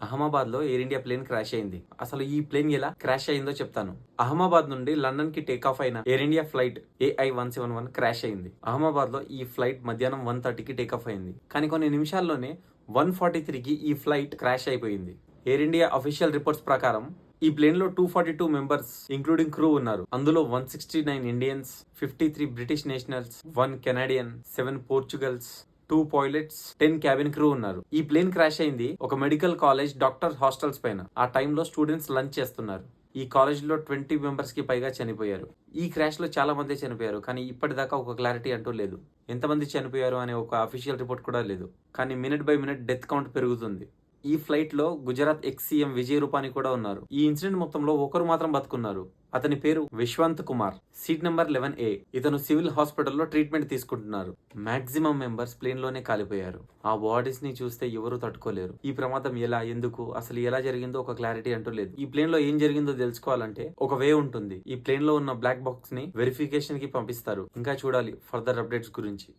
అహ్మదాబాద్ లో air India plane crash అయింది. అసలు ఈ ప్లేన్ ఎలా క్రాష్ అయిందో చెప్తాను. అహ్మదాబాద్ నుండి లండన్ కి టేక్ ఆఫ్ అయిన air India flight AI-171 crash అయింది. అహ్మదాబాద్ లో ఈ ఫ్లైట్ మధ్యాహ్నం 1:30కి టేక్ ఆఫ్ అయింది. కానీ కొన్ని నిమిషాల్లోనే 1:43కి ఈ ఫ్లైట్ క్రాష్ అయిపోయింది. ఎయిర్ ఇండియా అఫీషియల్ రిపోర్ట్స్ ప్రకారం ఈ ప్లేన్ లో 242 మెంబర్స్ ఇంక్లూడింగ్ క్రూ ఉన్నారు. అందులో 169 Indians, 53 British nationals, 1 Canadian, 7 పోర్చుగల్స్, 2 pilots, 10 cabin crew ఉన్నారు. ఈ ప్లేన్ క్రాష్ అయింది ఒక మెడికల్ కాలేజ్ డాక్టర్ హాస్టల్స్ పైన. ఆ టైంలో స్టూడెంట్స్ లంచ్ చేస్తున్నారు. ఈ కాలేజ్ లో 20 మెంబర్స్ కి పైగా చనిపోయారు. ఈ క్రాష్ లో చాలా మంది చనిపోయారు. కానీ ఇప్పటిదాకా ఒక క్లారిటీ అంటూ లేదు. ఎంతమంది చనిపోయారు అనే ఒక అఫీషియల్ రిపోర్ట్ కూడా లేదు. కానీ minute by minute death count పెరుగుతుంది. ఈ ఫ్లైట్ లో గుజరాత్ ఎక్స్ సీఎం విజయ్ రూపానీ కూడా ఉన్నారు. ఈ ఇన్సిడెంట్ మొత్తంలో ఒకరు మాత్రం బతుకున్నారు. అతని పేరు Viswant Kumar. Seat number 11A. ఇతను సివిల్ హాస్పిటల్లో ట్రీట్మెంట్ తీసుకుంటున్నారు. మాక్సిమం మెంబర్స్ ప్లేన్ లోనే కాలిపోయారు. ఆ బాడీస్ ని చూస్తే ఎవరు తట్టుకోలేరు. ఈ ప్రమాదం ఎలా, ఎందుకు, అసలు ఎలా జరిగిందో ఒక క్లారిటీ అంటూ లేదు. ఈ ప్లేన్ లో ఏం జరిగిందో తెలుసుకోవాలంటే ఒక వే ఉంటుంది. ఈ ప్లేన్ లో ఉన్న బ్లాక్ బాక్స్ ని వెరిఫికేషన్ కి పంపిస్తారు. ఇంకా చూడాలి ఫర్దర్ అప్డేట్స్ గురించి.